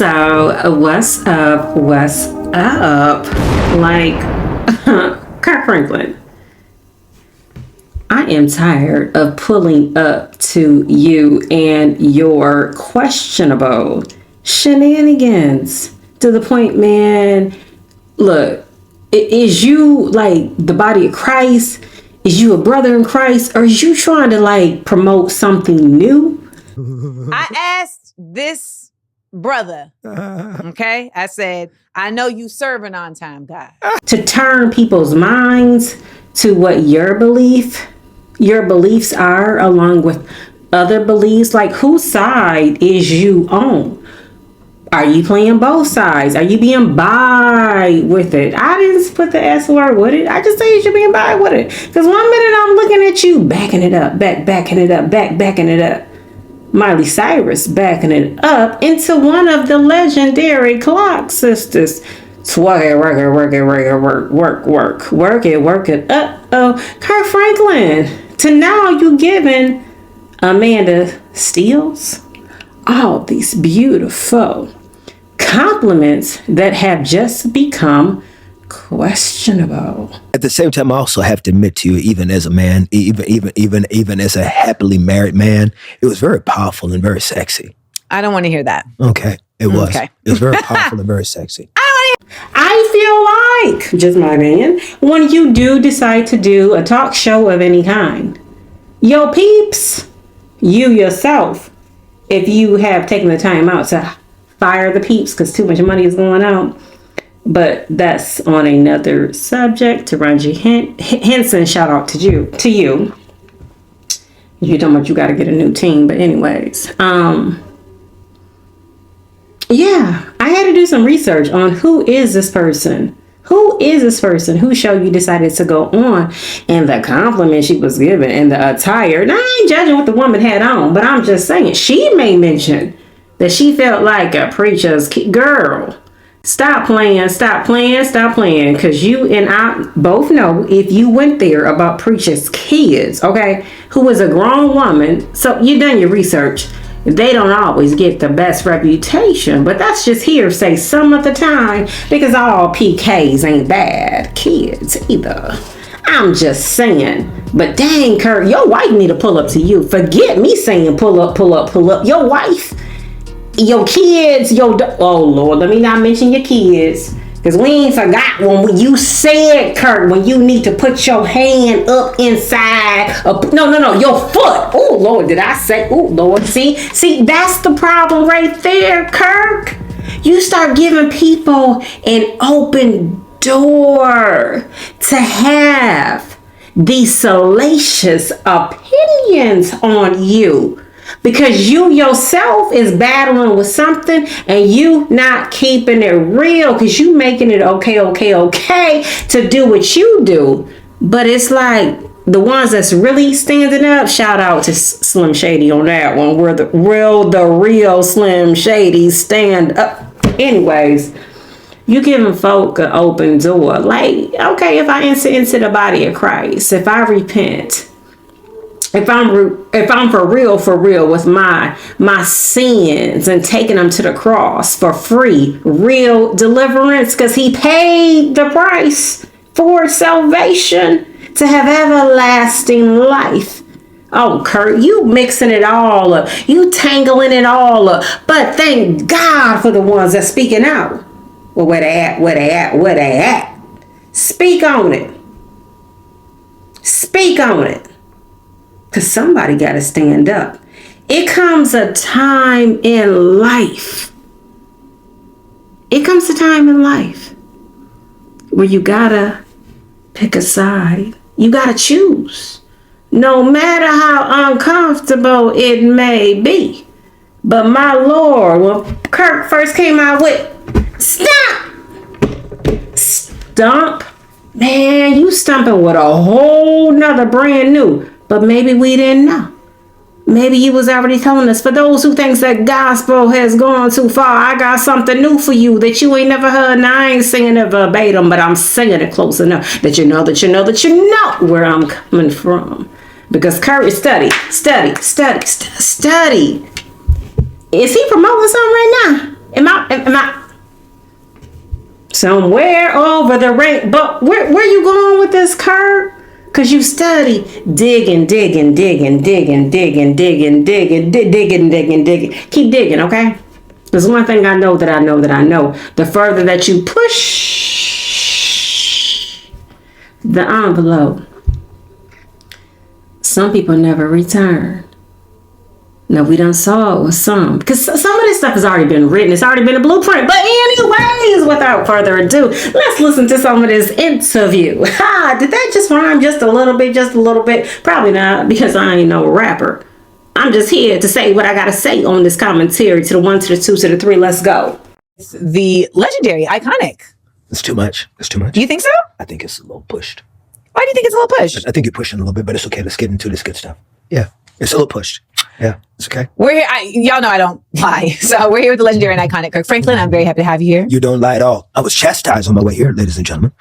So, what's up? What's up? Like, Kirk Franklin, I am tired of pulling up to you and your questionable shenanigans to the point, man. Look, is you like the body of Christ? Is you a brother in Christ? Or is you trying to like promote something new? I asked this brother, okay? I said, I know you serving on time, God. To turn people's minds to what your beliefs are, along with other beliefs. Like, whose side is you on? Are you playing both sides? Are you being bi with it? I didn't put the S word with it. I just say you're being bi with it. Because 1 minute I'm looking at you backing it up, backing it up, backing it up. Miley Cyrus backing it up into one of the legendary Clock sisters. Twerk it, work it, work it, work it. Kirk Franklin. To now you giving Amanda Steels all these beautiful compliments that have just become questionable. At the same time, I also have to admit to you, even as a man, even as a happily married man, it was very powerful and very sexy. I don't want to hear that. Okay, it was. Okay. It was very powerful and very sexy. I feel like, just my opinion, when you do decide to do a talk show of any kind, your peeps, you yourself, if you have taken the time out to fire the peeps because too much money is going out, but that's on another subject. To Ranji Henson, shout out to you. You're talking about you got to get a new team, but anyways, yeah, I had to do some research on who is this person. Whose show you decided to go on, and the compliment she was given, and the attire. Now, I ain't judging what the woman had on, but I'm just saying she may mention that she felt like a preacher's girl. Stop playing, because you and I both know if you went there about preacher's kids, okay, who was a grown woman, so you done your research. They don't always get the best reputation, but that's just hearsay some of the time, because all PKs ain't bad kids either. I'm just saying. But dang, Kirk, your wife need to pull up to you. Forget me saying pull up. Your wife, your kids, oh Lord, let me not mention your kids. Because we ain't forgot when you said, Kirk, when you need to put your hand up inside. No, your foot. Oh, Lord, did I say? Oh, Lord, see, that's the problem right there, Kirk. You start giving people an open door to have these salacious opinions on you. Because you yourself is battling with something and you not keeping it real, because you making it okay to do what you do. But it's like the ones that's really standing up, shout out to Slim Shady on that one, where the real Slim Shady stand up. Anyways, you giving folk an open door. Like, okay, if I enter into the body of Christ, if I repent, if I'm for real with my sins and taking them to the cross for free, real deliverance, because he paid the price for salvation to have everlasting life. Oh, Kurt, you mixing it all up. You tangling it all up. But thank God for the ones that's speaking out. Well, where they at? Speak on it. Because somebody got to stand up. It comes a time in life. Where you got to pick a side. You got to choose. No matter how uncomfortable it may be. But my Lord, when Kirk first came out with, stump, man, you stumping with a whole nother brand new. But maybe we didn't know. Maybe he was already telling us. For those who thinks that gospel has gone too far, I got something new for you that you ain't never heard. And I ain't singing it verbatim, but I'm singing it close enough that you know where I'm coming from. Because Kirk is study. Is he promoting something right now? Am somewhere over the rain. But where you going with this, Kirk? Because you study digging. Keep digging, okay? There's one thing I know. The further that you push the envelope, some people never return. No, we done saw it with some. Because some of this stuff has already been written. It's already been a blueprint. But anyways, without further ado, let's listen to some of this interview. Did that just rhyme just a little bit? Probably not, because I ain't no rapper. I'm just here to say what I got to say on this commentary. To the 1, to the 2, to the 3. Let's go. The legendary, iconic. It's too much. Do you think so? I think it's a little pushed. Why do you think it's a little pushed? I think you're pushing a little bit, but it's okay. Let's get into this good stuff. Yeah, it's a little pushed. Yeah, it's okay. We're here. Y'all know I don't lie. So we're here with the legendary and iconic Kirk Franklin. I'm very happy to have you here. You don't lie at all. I was chastised on my way here, ladies and gentlemen.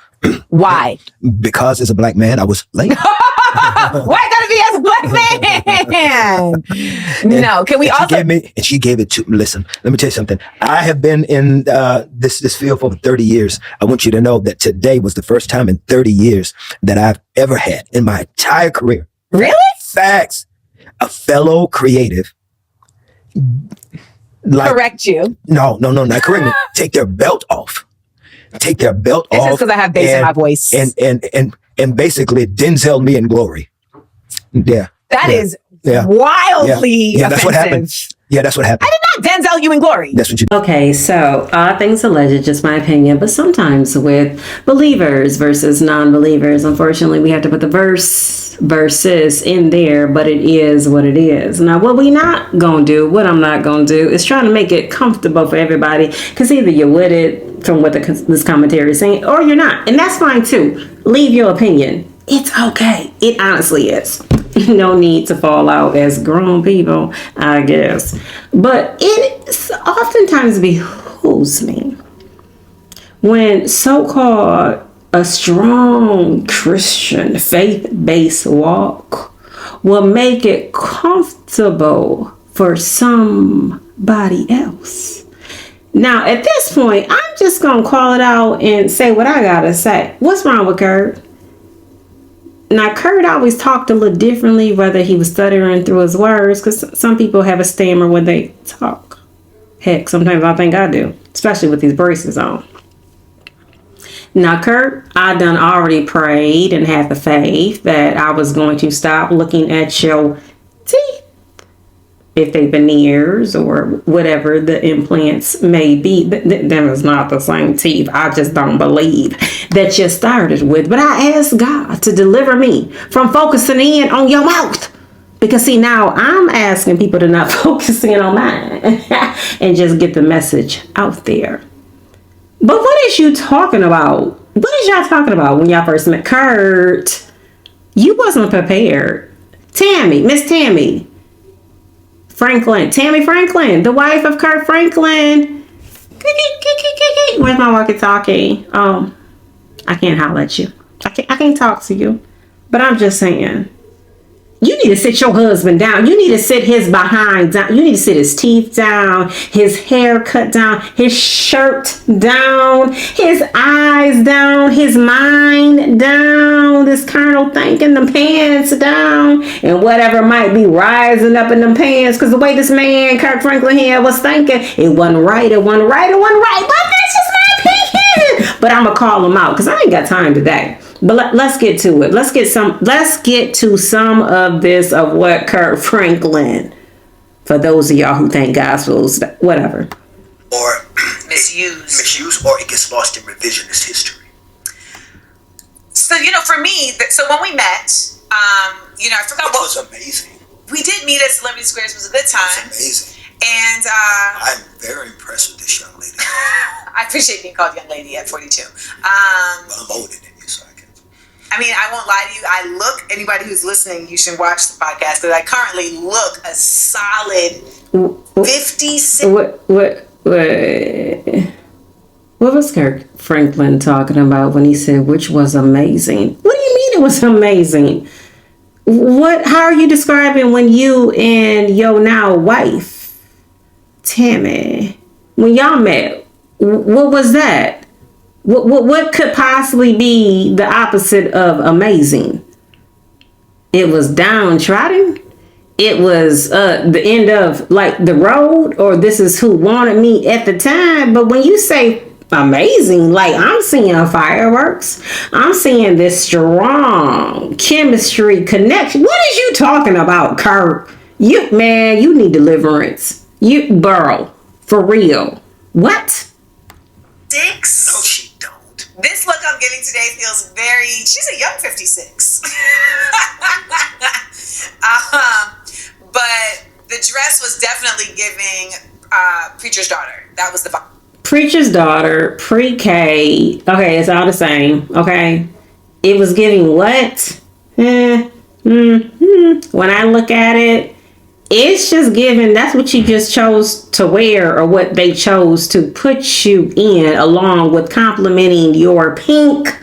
Why? Because as a black man, I was late. Why gotta be as a black man? No, can we also? She gave it to. Listen, let me tell you something. I have been in this field for over 30 years. I want you to know that today was the first time in 30 years that I've ever had in my entire career. Really? Facts. A fellow creative. Correct you. No, not correct me. Take their belt off. It's just because I have bass in my voice. And basically Denzel me in glory. Yeah. That is wildly offensive. That's what happened. Yeah, that's what happened. I did not Denzel you in glory. That's what you did. Okay, so all things alleged, just my opinion, but sometimes with believers versus non-believers, unfortunately, we have to put the verses in there, but it is what it is. Now, what I'm not going to do is try to make it comfortable for everybody, because either you're with it from what this commentary is saying, or you're not, and that's fine too. Leave your opinion. It's okay. It honestly is. No need to fall out as grown people, I guess. But it oftentimes behooves me when so-called a strong Christian faith-based walk will make it comfortable for somebody else. Now, at this point, I'm just going to call it out and say what I got to say. What's wrong with Kirk? Now, Kurt always talked a little differently, whether he was stuttering through his words, because some people have a stammer when they talk. Heck, sometimes I think I do, especially with these braces on. Now, Kurt, I done already prayed and had the faith that I was going to stop looking at your teeth, if they veneers or whatever the implants may be. Them is not the same teeth. I just don't believe that you started with. But I asked God to deliver me from focusing in on your mouth. Because see, now I'm asking people to not focus in on mine and just get the message out there. But what is you talking about? What is y'all talking about when y'all first met? Kurt, you wasn't prepared. Miss Tammy Franklin, the wife of Kirk Franklin. Where's my walkie-talkie? I can't holler at you. I can't talk to you. But I'm just saying, you need to sit your husband down. You need to sit his behind down. You need to sit his teeth down, his hair cut down, his shirt down, his eyes down, his mind down, this carnal thinking, the pants down, and whatever might be rising up in them pants. Because the way this man, Kirk Franklin here, was thinking, it wasn't right. But that's just my opinion. But I'm going to call him out because I ain't got time today. But let's get to it. Let's get to some of this of what Kirk Franklin, for those of y'all who think gospels, whatever. Or misuse, or it gets lost in revisionist history. So, for me, so when we met, I forgot what was amazing. We did meet at Celebrity Squares. It was a good time. It was amazing. And I'm very impressed with this young lady. I appreciate being called young lady at 42. Well, I'm older than you, so I can. I mean, I won't lie to you. Anybody who's listening, you should watch the podcast because I currently look a solid 56. What was Kirk Franklin talking about when he said which was amazing? What do you mean it was amazing? How are you describing when you and your now wife, Tammy, when y'all met? What was that? What could possibly be the opposite of amazing? It was downtrodden. It was the end of like the road, or this is who wanted me at the time. But when you say amazing, like I'm seeing fireworks, I'm seeing this strong chemistry connection. What is you talking about, Kirk? You need deliverance. You burrow for real. What? 6. No, she don't. This look I'm getting today feels very. She's a young 56. But the dress was definitely giving Preacher's Daughter. That was the vibe. Preacher's Daughter, pre-K. Okay, it's all the same. Okay, it was giving what? When I look at it, it's just giving. That's what you just chose to wear, or what they chose to put you in, along with complementing your pink,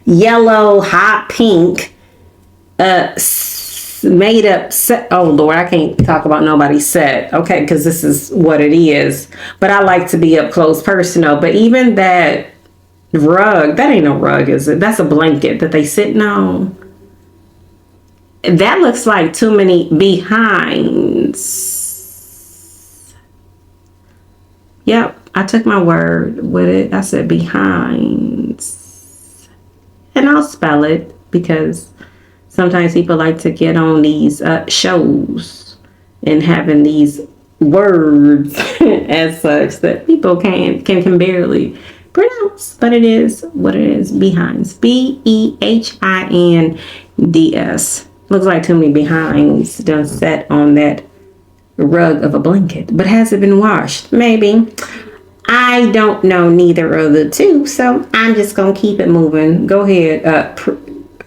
yellow, hot pink, made up set. Oh Lord, I can't talk about nobody's set. Okay, because this is what it is. But I like to be up close personal. But even that rug, that ain't no rug, is it? That's a blanket that they sitting on. That looks like too many behinds. Yep, I took my word with it. I said behinds. And I'll spell it because sometimes people like to get on these shows and having these words as such that people can barely pronounce. But it is what it is. Behinds. BEHINDS. Looks like too many behinds done set on that rug of a blanket. But has it been washed? Maybe. I don't know neither of the two, so I'm just going to keep it moving. Go ahead.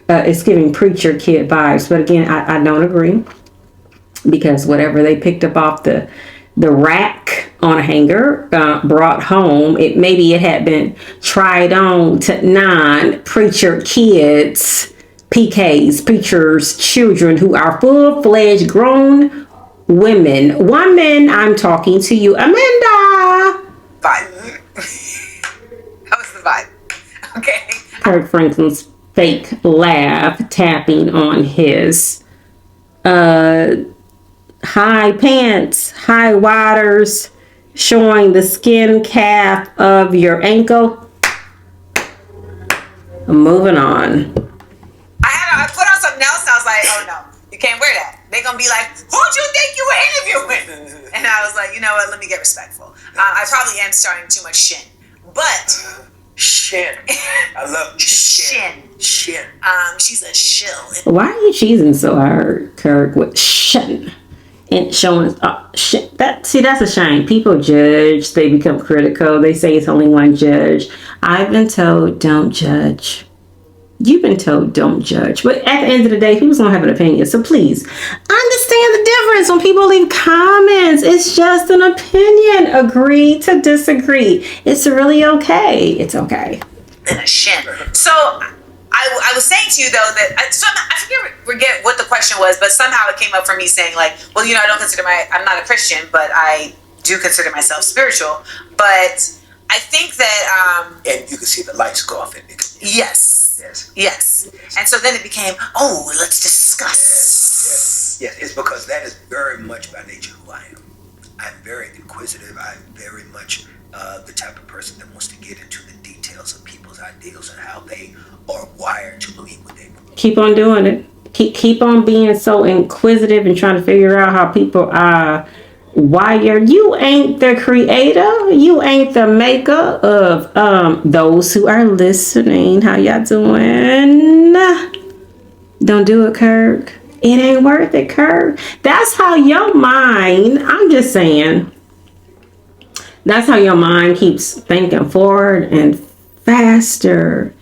It's giving preacher kid vibes, but again, I don't agree, because whatever they picked up off the rack on a hanger, brought home, maybe it had been tried on to non-preacher kids, PKs, preachers' children, who are full-fledged grown women. Woman, I'm talking to you, Amanda. Vibe. That was the vibe. Okay. Kirk Franklin's fake laugh, tapping on his high pants, high waters, showing the skin calf of your ankle. Moving on. I put on something else and I was like, oh no, you can't wear that. They're going to be like, who'd you think you were interviewing? And I was like, you know what, let me get respectful. I probably am starting too much shin. But Shin. I love shin. Shin. She's a shill. Why are you cheesing so hard, Kirk, with shin? And showing shit. That's a shame. People judge, they become critical, they say it's only one judge. I've been told don't judge. You've been told don't judge. But at the end of the day, people's gonna have an opinion. So please understand the difference when people leave comments. It's just an opinion. Agree to disagree. It's really okay. It's okay. And a shin. So I was saying to you though that I forget what the question was, but somehow it came up for me saying like, well, you know, I'm not a Christian, but I do consider myself spiritual. But I think that and you can see the lights go off in it. Yes. And so then it became, let's discuss. Yes. It's because that is very much by nature who I am. I'm very inquisitive. I'm very much the type of person that wants to get into the details of people's ideals and how they are wired to believe what they believe. Keep on doing it. Keep on being so inquisitive and trying to figure out how people are wired. You ain't the creator. You ain't the maker of those who are listening. How y'all doing? Don't do it, Kirk. It ain't worth it, Kirk. That's how your mind, I'm just saying, that's how your mind keeps thinking forward and faster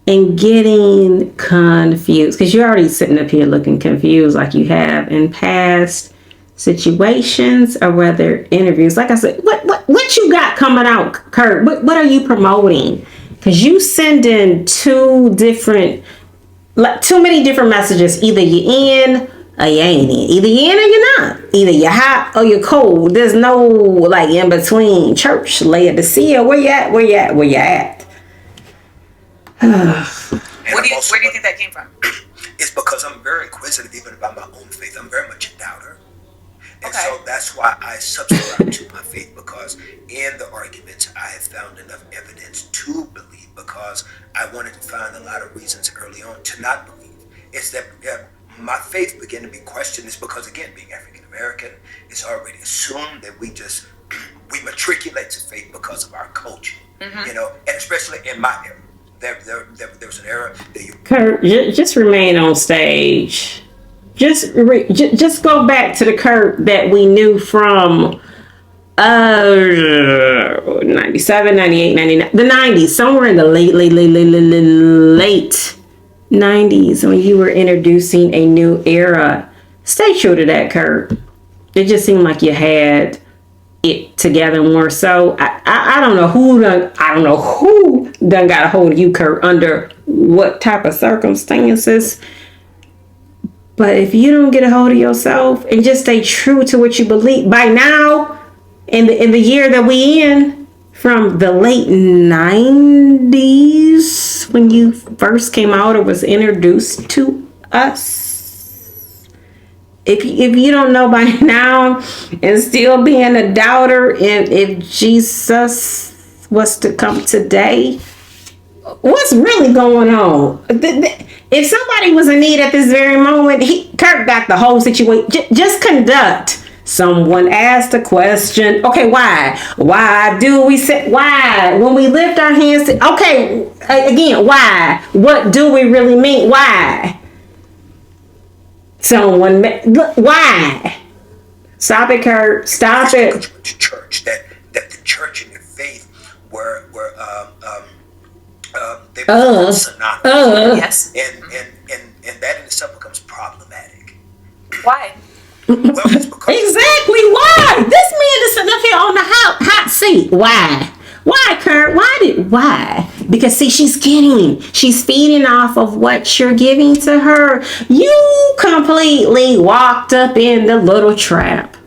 and getting confused. Because you're already sitting up here looking confused like you have in past situations or whether interviews. Like I said, what you got coming out, Kirk? What are you promoting? Because you sending too many different messages. Either you're in or you ain't in. Either you're in or you're not. Either you're hot or you're cold. There's no like in between. Church, Laodicea, where you at? Where do you think that came from? It's because I'm very inquisitive even about my own faith. I'm very much a doubter. And Okay. so that's why I subscribe to my faith, because in the arguments I have found enough evidence to believe, because I wanted to find a lot of reasons early on to not believe. It's that my faith began to be questioned. It's because, again, being African American, it's already assumed that we matriculate to faith because of our culture, and especially in my era. There was an era that you... Kirk, just remain on stage. Just go back to the Kirk that we knew from 97, 98, 99, the 90s, somewhere in the late 90s when you were introducing a new era. Stay true to that, Kirk. It just seemed like you had it together more. So I don't know who done got a hold of you, Kirk, under what type of circumstances. But if you don't get a hold of yourself and just stay true to what you believe, by now, in the year that we in, from the late 90s, when you first came out or was introduced to us, if you don't know by now and still being a doubter, and if Jesus was to come today, what's really going on? If somebody was in need at this very moment, Kirk got the whole situation. Just conduct. Someone asked a question. Okay, why? Why do we say why when we lift our hands? Okay, again, why? What do we really mean? Why? Someone, why? Stop it, Kirk. Stop it. Church that the church and the faith were they were synonymous. Yes. And that in itself becomes problematic. Why? Well, it's because Exactly. Why? This man is sitting up here on the hot seat. Why? Why, Kurt? Why? Because see, she's feeding off of what you're giving to her. You completely walked up in the little trap.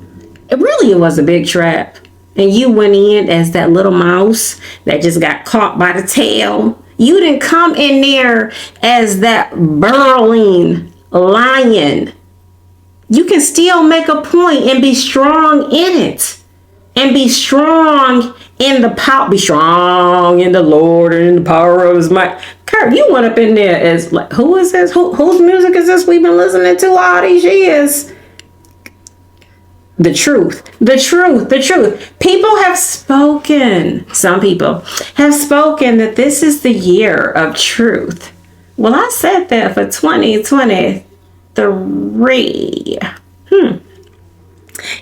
It was a big trap. And you went in as that little mouse that just got caught by the tail. You didn't come in there as that burrowing lion. You can still make a point and be strong in it. And be strong in the power. Be strong in the Lord and in the power of his might. Kirk, you went up in there as like, who is this? Whose music is this we've been listening to all these years? The truth. People have spoken. Some people have spoken that this is the year of truth. Well, I said that for 2023.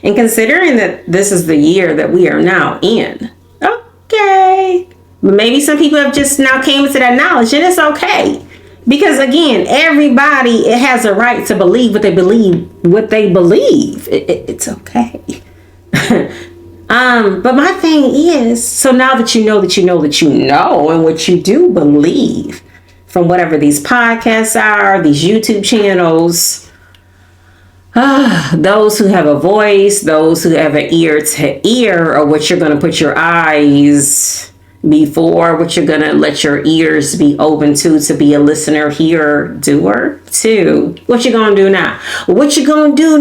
And considering that this is the year that we are now in, okay. But maybe some people have just now came to that knowledge, and it's okay. Because again, everybody has a right to believe what they believe. It's okay. But my thing is, so now that you know, and what you do believe from whatever these podcasts are, these YouTube channels, those who have a voice, those who have an ear to ear, or what you're going to put your eyes before, what you're going to let your ears be open to be a listener, hearer, doer too. What you going to do now? What you going to do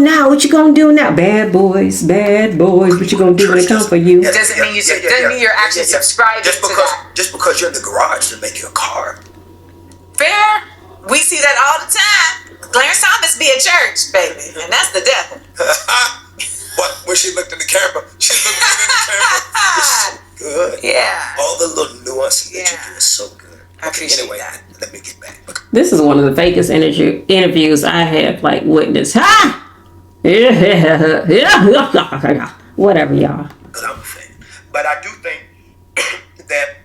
now? Bad boys, what you going to do when it comes for you? Doesn't mean you're actually subscribing to that. Just because you're in the garage to make your car. Fair. We see that all the time. Clarence Thomas be at church, baby, and that's the devil. But when she looked in the camera, It's so good. Yeah. All the little nuances that you do is so good. I appreciate anyway, that. Let me get back. This is one of the fakest interviews I have witnessed. Whatever, y'all. Because I'm a fan. But I do think that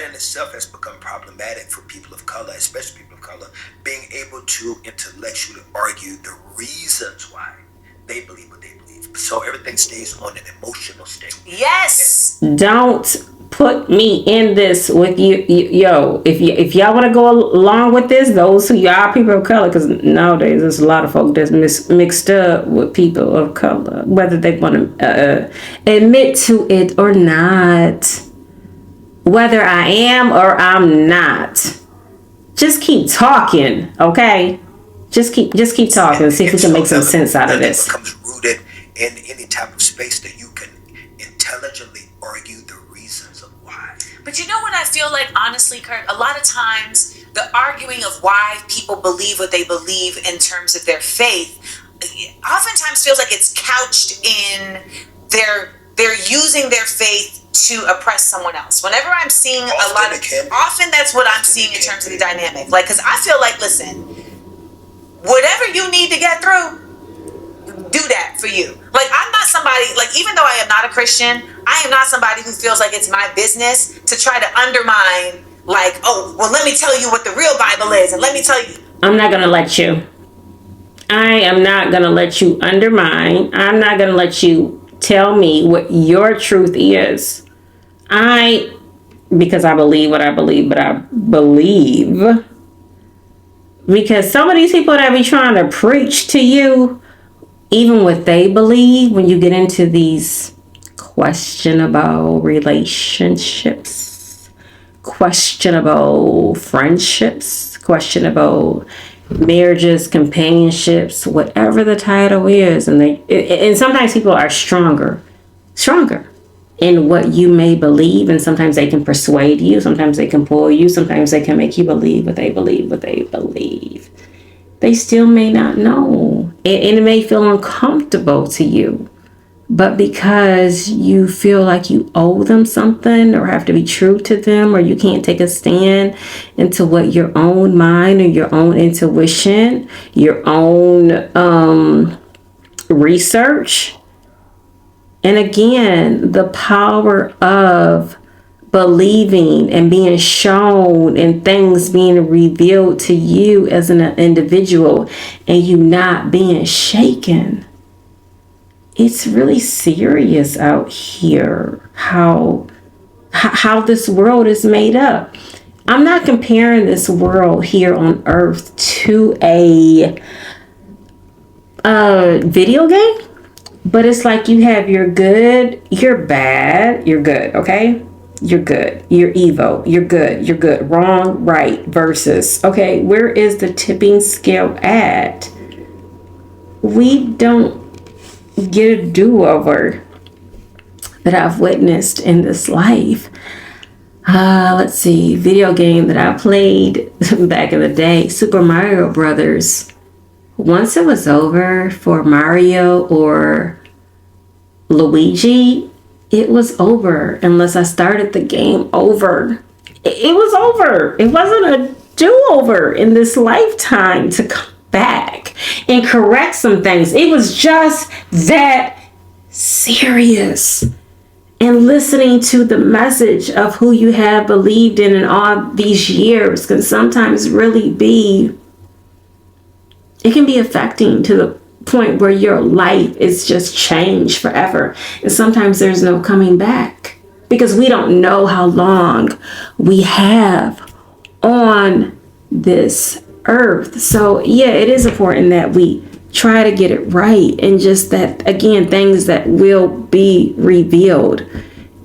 in itself has become problematic for people of color, especially people of color, being able to intellectually argue the reasons why they believe what they believe. So everything stays on an emotional state. Yes. Don't put me in this with you. Yo, if y'all want to go along with this, those who y'all people of color, because nowadays there's a lot of folk that's mixed up with people of color, whether they want to admit to it or not. whether I am or I'm not. Just keep talking, okay? Just keep talking and see if we can make some sense out of this. It becomes rooted in any type of space that you can intelligently argue the reasons of why. But you know what I feel like, honestly, Kirk? A lot of times, the arguing of why people believe what they believe in terms of their faith oftentimes feels like it's couched in they're using their faith to oppress someone else. Whenever I'm seeing often that's what I'm seeing in terms of the dynamic. Like, because I feel like, listen, whatever you need to get through, do that for you. Like, I'm not somebody, like, even though I am not a Christian, I am not somebody who feels like it's my business to try to undermine, like, oh, well, let me tell you what the real Bible is, and let me tell you. I'm not going to let you. I am not going to let you undermine. I'm not going to let you tell me what your truth is. Because I believe what I believe, but I believe. Because some of these people that be trying to preach to you, even what they believe, when you get into these questionable relationships, questionable friendships, questionable marriages, companionships, whatever the title is, and sometimes people are stronger in what you may believe, and sometimes they can persuade you, sometimes they can pull you, sometimes they can make you believe what they believe. They still may not know, and it may feel uncomfortable to you, but because you feel like you owe them something or have to be true to them, or you can't take a stand into what your own mind or your own intuition, your own research. And again, the power of believing and being shown and things being revealed to you as an individual and you not being shaken. It's really serious out here how this world is made up. I'm not comparing this world here on earth to a video game, but it's like you have your good, your bad, you're good, okay? You're good, you're evil, you're good, wrong, right, versus, okay, where is the tipping scale at? We don't get a do-over that I've witnessed in this life. Let's see, video game that I played back in the day, Super Mario Brothers. Once it was over for Mario or Luigi, it was over unless I started the game over. It was over. It wasn't a do-over in this lifetime to come back and correct some things. It was just that serious. And listening to the message of who you have believed in all these years can sometimes really be, it can be affecting to the point where your life is just changed forever. And sometimes there's no coming back because we don't know how long we have on this earth. So yeah, it is important that we try to get it right, and just that, again, things that will be revealed,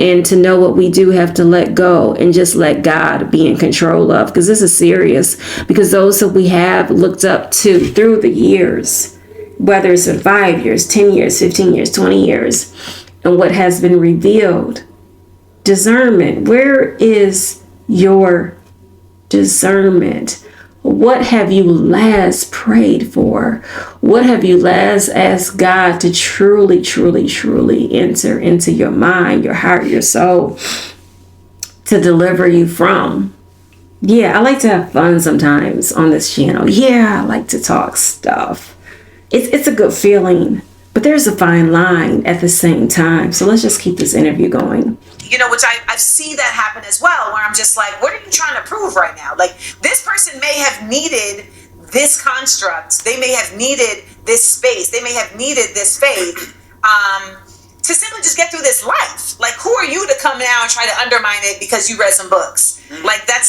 and to know what we do have to let go and just let God be in control of, because this is serious. Because those that we have looked up to through the years, whether it's in 5 years, 10 years, 15 years, 20 years, and what has been revealed, discernment. Where is your discernment? What have you last prayed for? What have you last asked God to truly, truly, truly enter into your mind, your heart, your soul, to deliver you from? Yeah, I like to have fun sometimes on this channel. Yeah, I like to talk stuff. It's a good feeling, but there's a fine line at the same time. So let's just keep this interview going. You know, which I see that happen as well, where I'm just like, what are you trying to prove right now? Like, this person may have needed this construct. They may have needed this space. They may have needed this faith to simply just get through this life. Like, who are you to come now and try to undermine it because you read some books? Like, that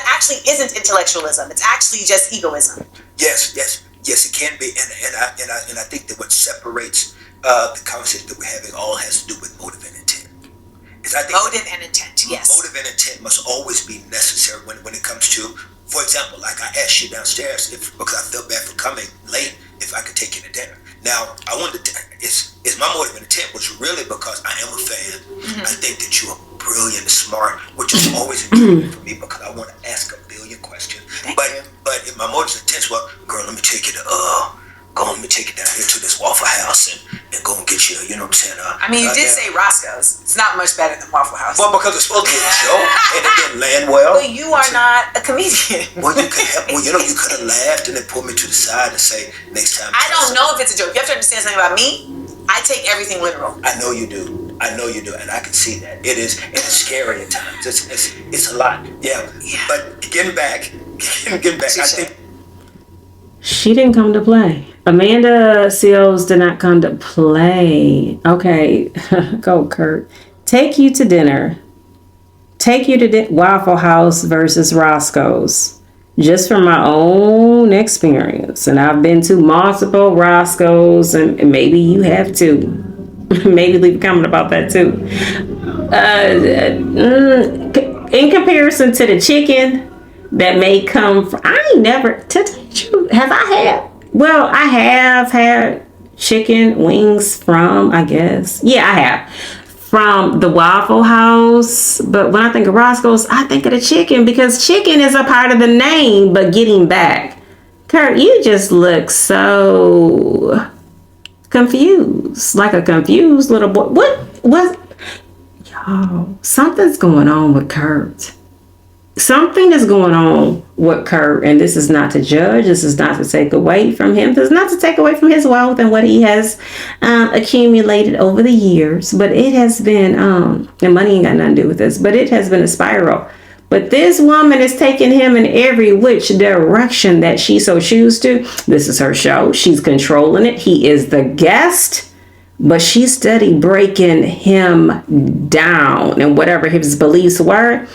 actually isn't intellectualism. It's actually just egoism. Yes, it can be, and I think that what separates the conversation that we're having all has to do with motive and intent. because I think motive and intent. Yes. motive and intent must always be necessary when it comes to, for example, like I asked you downstairs because I felt bad for coming late, if I could take you to dinner. Now, I wanted to, it's my motive and intent was really because I am a fan. I think that you are brilliant and smart, which is always intriguing for me because I want to ask a billion questions. But if my motive and intent was, girl, let me take you to, let me take you down here to this Waffle House and go and get you, you know what I'm saying? I mean, you did say Roscoe's. It's not much better than Waffle House. Well, because it's supposed to be a joke and it didn't land well. But you are not a comedian. Well, you could have, you could have laughed and then pulled me to the side and say, next time. I don't know if it's a joke. You have to understand something about me. I take everything literal. I know you do. And I can see that. It is scary at times. It's a lot. Yeah. But getting back, I think She didn't come to play. Amanda Seals did not come to play. Okay, go Kirk. Take you to dinner. Take you to Waffle House versus Roscoe's. Just from my own experience. And I've been to multiple Roscoe's, and maybe you have too. Maybe leave a comment about that too. In comparison to the chicken that may come from, I ain't never, to tell you the truth, have I had? Well, I have had chicken wings from, I guess. Yeah, I have. From the Waffle House. But when I think of Roscoe's, I think of the chicken because chicken is a part of the name. But getting back, Kirk, you just look so confused. Like a confused little boy. What? Y'all, something's going on with Kurt. Something is going on with Kirk, and this is not to judge. This is not to take away from him. This is not to take away from his wealth and what he has accumulated over the years. But it has been, and money ain't got nothing to do with this, but it has been a spiral. But this woman is taking him in every which direction that she so chooses to. This is her show. She's controlling it. He is the guest, but she's steady breaking him down, and whatever his beliefs were,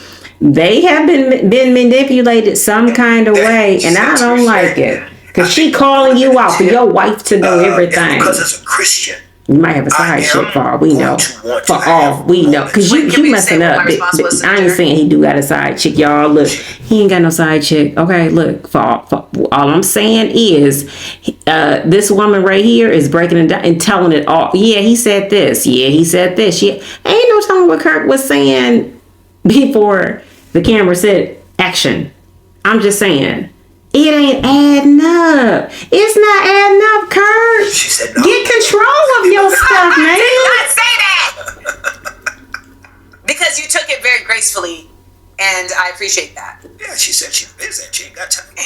they have been manipulated some kind of way, and I don't like it. Because she calling you out for your wife to know everything. Because as a Christian, you might have a side chick for all we know. For all we know. Because you messing up. I ain't saying he do got a side chick, y'all. Look, he ain't got no side chick. Okay, look, for all I'm saying is, this woman right here is breaking it down and telling it all. Yeah, he said this. Yeah, he said this. Yeah, ain't no telling what Kirk was saying before the camera said action. I'm just saying, it ain't adding up. It's not adding up, Kirk. She said no. Get control of your stuff, man. I did not say that. Because you took it very gracefully, and I appreciate that. Yeah, she said she's busy. She ain't got time to be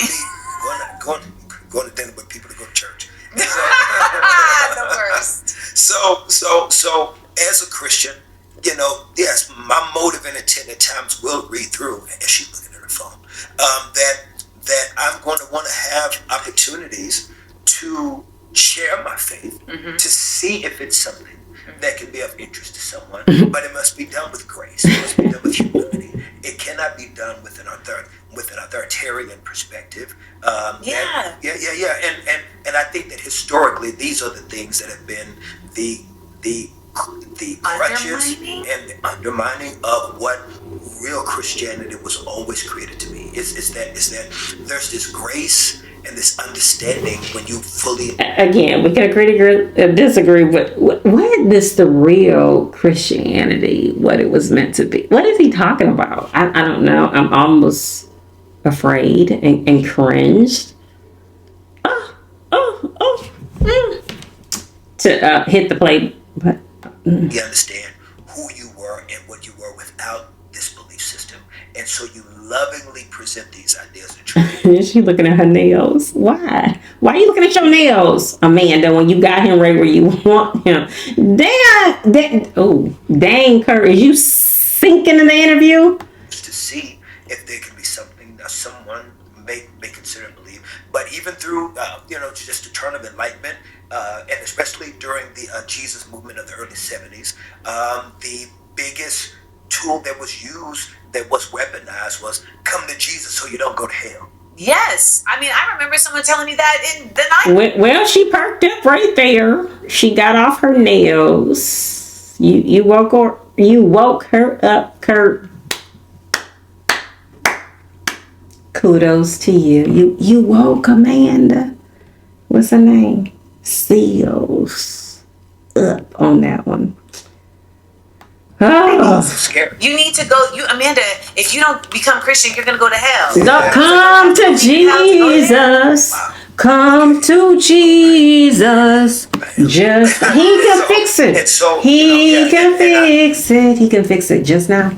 going to dinner with people to go to church. The worst. So as a Christian, yes, my motive and intent at times will read through, as she's looking at her phone, that I'm going to want to have opportunities to share my faith, to see if it's something that can be of interest to someone, but it must be done with grace. It must be done with humility. It cannot be done with an authoritarian perspective. Yeah. And I think that historically, these are the things that have been the crutches and the undermining of what real Christianity was always created to be. Is that there's this grace and this understanding when you fully. Again, we can agree to disagree, but what is the real Christianity? What it was meant to be? What is he talking about? I don't know. I'm almost afraid and cringed. To hit the play button. You understand who you were and what you were without this belief system, and so you lovingly present these ideas and truths. She looking at her nails. Why are you looking at your nails, Amanda, when you got him right where you want him? Dang, Kurt, is you sinking in the interview? To see if there can be something that someone may consider and believe, but even through just a turn of enlightenment, and especially during the Jesus movement of the early 70s, the biggest tool that was used, that was weaponized, was come to Jesus so you don't go to hell. Yes. I mean, I remember someone telling me that in the night. Well, she perked up right there. She got off her nails. You woke her up, Kirk. Kudos to you. You woke Amanda. What's her name? Seals up on that one. Oh. Scary. You need to go. Amanda, if you don't become Christian, you're gonna go to hell. Come to Jesus. Come to Jesus. Just he can fix it. He can fix it. He can fix it just now.